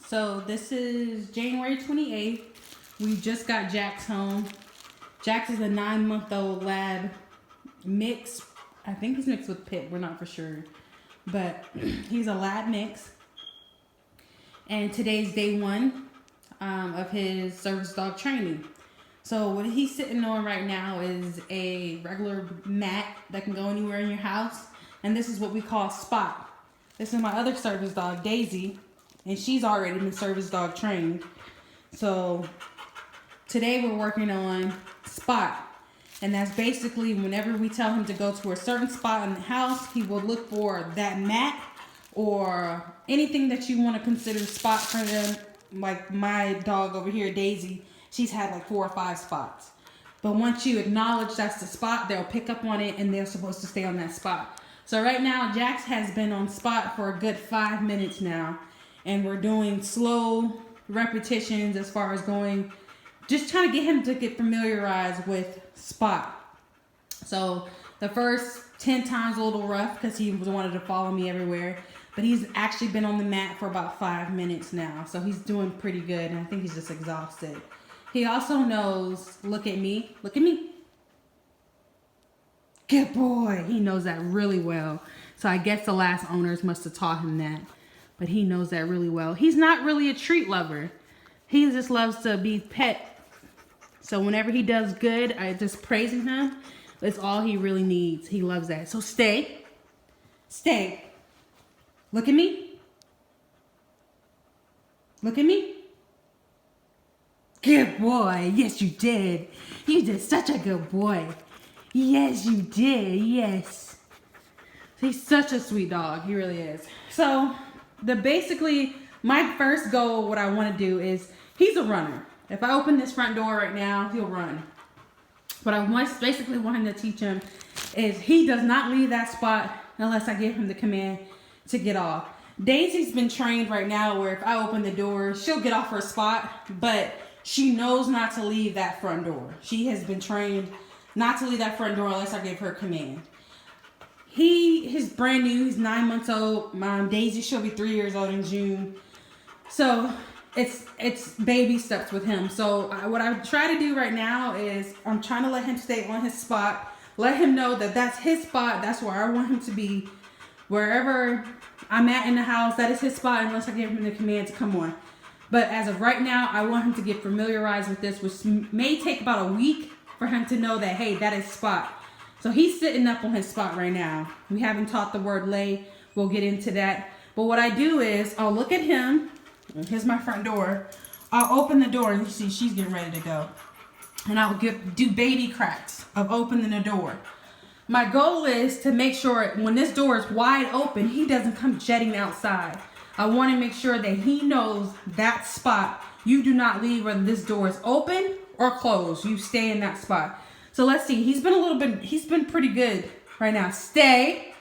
So this is January 28th. We just got Jax home. Jax is a 9-month-old lab mix. I think he's mixed with Pit. We're not for sure. But he's a lab mix. And today's day one of his service dog training. So what he's sitting on right now is a regular mat that can go anywhere in your house. And this is what we call Spot. This is my other service dog, Daisy. And she's already been service dog trained. So today we're working on Spot. And that's basically whenever we tell him to go to a certain spot in the house, he will look for that mat or anything that you want to consider spot for them. Like my dog over here, Daisy, she's had like 4 or 5 spots. But once you acknowledge that's the spot, they'll pick up on it and they're supposed to stay on that spot. So right now, Jax has been on Spot for a good 5 minutes now. And we're doing slow repetitions as far as going, just trying to get him to get familiarized with Spot. So the first 10 times a little rough because he wanted to follow me everywhere. But he's actually been on the mat for about 5 minutes now. So he's doing pretty good. And I think he's just exhausted. He also knows, look at me. Look at me. Good boy. He knows that really well. So I guess the last owners must have taught him that. But he knows that really well. He's not really a treat lover. He just loves to be pet. So whenever he does good, I just praising him. That's all he really needs. He loves that. So stay. Stay. Look at me. Look at me. Good boy. Yes, you did. You did such a good boy. Yes, you did. Yes. He's such a sweet dog. He really is. So basically my first goal, what I want to do is, he's a runner. If I open this front door right now, he'll run. What I basically want him to teach him is he does not leave that spot unless I give him the command to get off. Daisy's been trained right now where if I open the door, she'll get off her spot, but she knows not to leave that front door. She has been trained not to leave that front door unless I give her command. He's brand new. He's 9 months old. Daisy, she'll be 3 years old in June. So it's baby steps with him. So what I try to do right now is I'm trying to let him stay on his spot. Let him know that that's his spot. That's where I want him to be. Wherever I'm at in the house, that is his spot unless I give him the command to come on. But as of right now, I want him to get familiarized with this, which may take about a week for him to know that, hey, that is Spot. So he's sitting up on his spot right now. We haven't taught the word lay. We'll get into that. But what I do is I'll look at him. Here's my front door. I'll open the door and you see she's getting ready to go. And I'll do baby cracks of opening the door. My goal is to make sure when this door is wide open, he doesn't come jetting outside. I want to make sure that he knows that spot. You do not leave whether this door is open or closed. You stay in that spot. So let's see. He's been pretty good right now. Stay.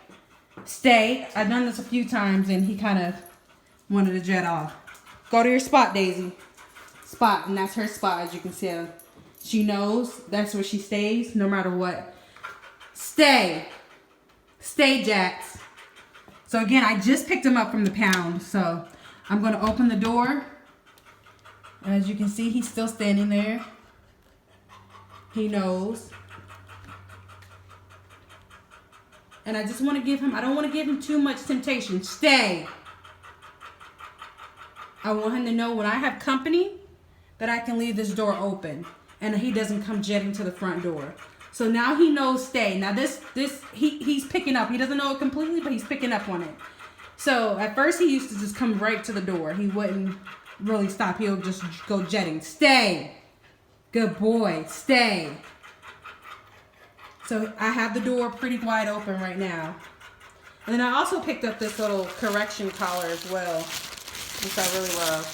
Stay. I've done this a few times and he kind of wanted to jet off. Go to your spot, Daisy. Spot. And that's her spot, as you can see. She knows that's where she stays no matter what. Stay. Stay, Jax. So again, I just picked him up from the pound. So I'm going to open the door. And as you can see, he's still standing there. He knows. And I just want to give him, I don't want to give him too much temptation. Stay. I want him to know when I have company that I can leave this door open. And he doesn't come jetting to the front door. So now he knows stay. Now he's picking up. He doesn't know it completely, but he's picking up on it. So at first he used to just come right to the door. He wouldn't really stop. He'll just go jetting. Stay. Good boy. Stay. So I have the door pretty wide open right now. And then I also picked up this little correction collar as well, which I really love.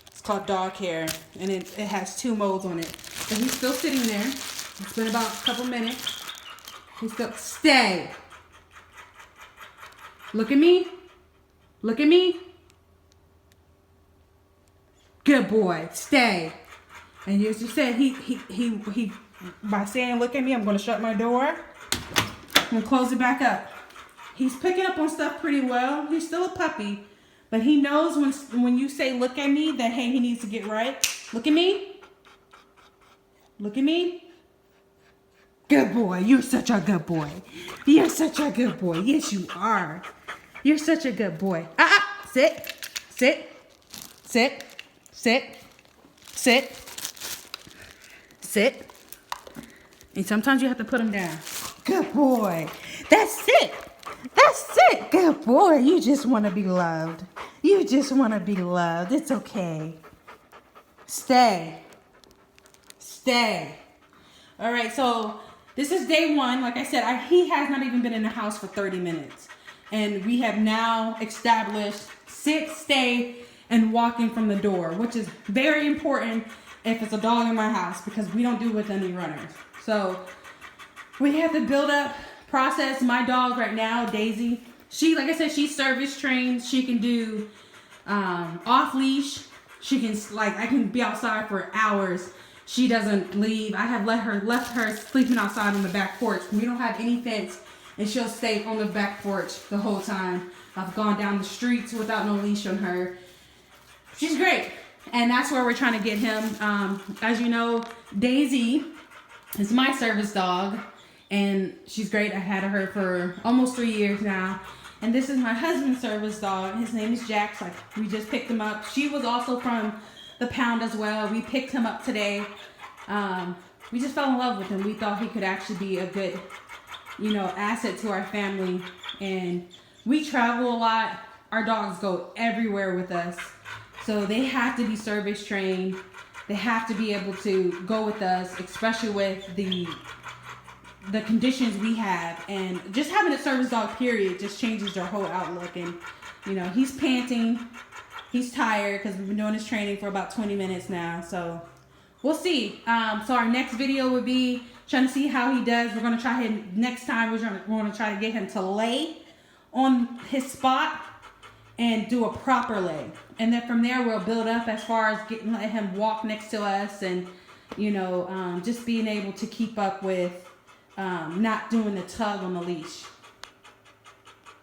It's called Dog Hair, and it has 2 modes on it. So he's still sitting there. It's been about a couple minutes. He's still, stay. Look at me. Look at me. Good boy. Stay. And as you said, he by saying look at me, I'm going to shut my door. I'm going to close it back up. He's picking up on stuff pretty well. He's still a puppy, But he knows when you say look at me that, hey, he needs to get right. Look at me. Look at me. Good boy. You're such a good boy. You're such a good boy. Yes, you are. You're such a good boy. Sit. Sit. Sit. Sit. Sit. Sit. And sometimes you have to put him down. Good boy. That's it. That's it. Good boy. You just want to be loved. You just want to be loved. It's okay. Stay. Stay. All right, so this is day 1. Like I said, he has not even been in the house for 30 minutes. And we have now established sit, stay, and walking from the door, which is very important if it's a dog in my house because we don't do with any runners. So we have to build up process. My dog right now, Daisy, she, like I said, she's service trained. She can do off leash. She can, like, I can be outside for hours. She doesn't leave. I have left her sleeping outside on the back porch. We don't have any fence, and she'll stay on the back porch the whole time. I've gone down the streets without no leash on her. She's great, and that's where we're trying to get him. As you know, Daisy is my service dog, and she's great. I had her for almost 3 years now. And this is my husband's service dog. His name is Jax. Like, we just picked him up. She was also from the pound as well. We picked him up today. We just fell in love with him. We thought he could actually be a good, asset to our family. And we travel a lot. Our dogs go everywhere with us. So they have to be service trained. They have to be able to go with us, especially with the conditions we have. And just having a service dog, period, just changes their whole outlook. And, he's panting. He's tired because we've been doing this training for about 20 minutes now. So we'll see. So our next video would be trying to see how he does. We're going to try him next time. We're going to try to get him to lay on his spot and do a proper lay. And then from there, we'll build up as far as let him walk next to us and, just being able to keep up with not doing the tug on the leash.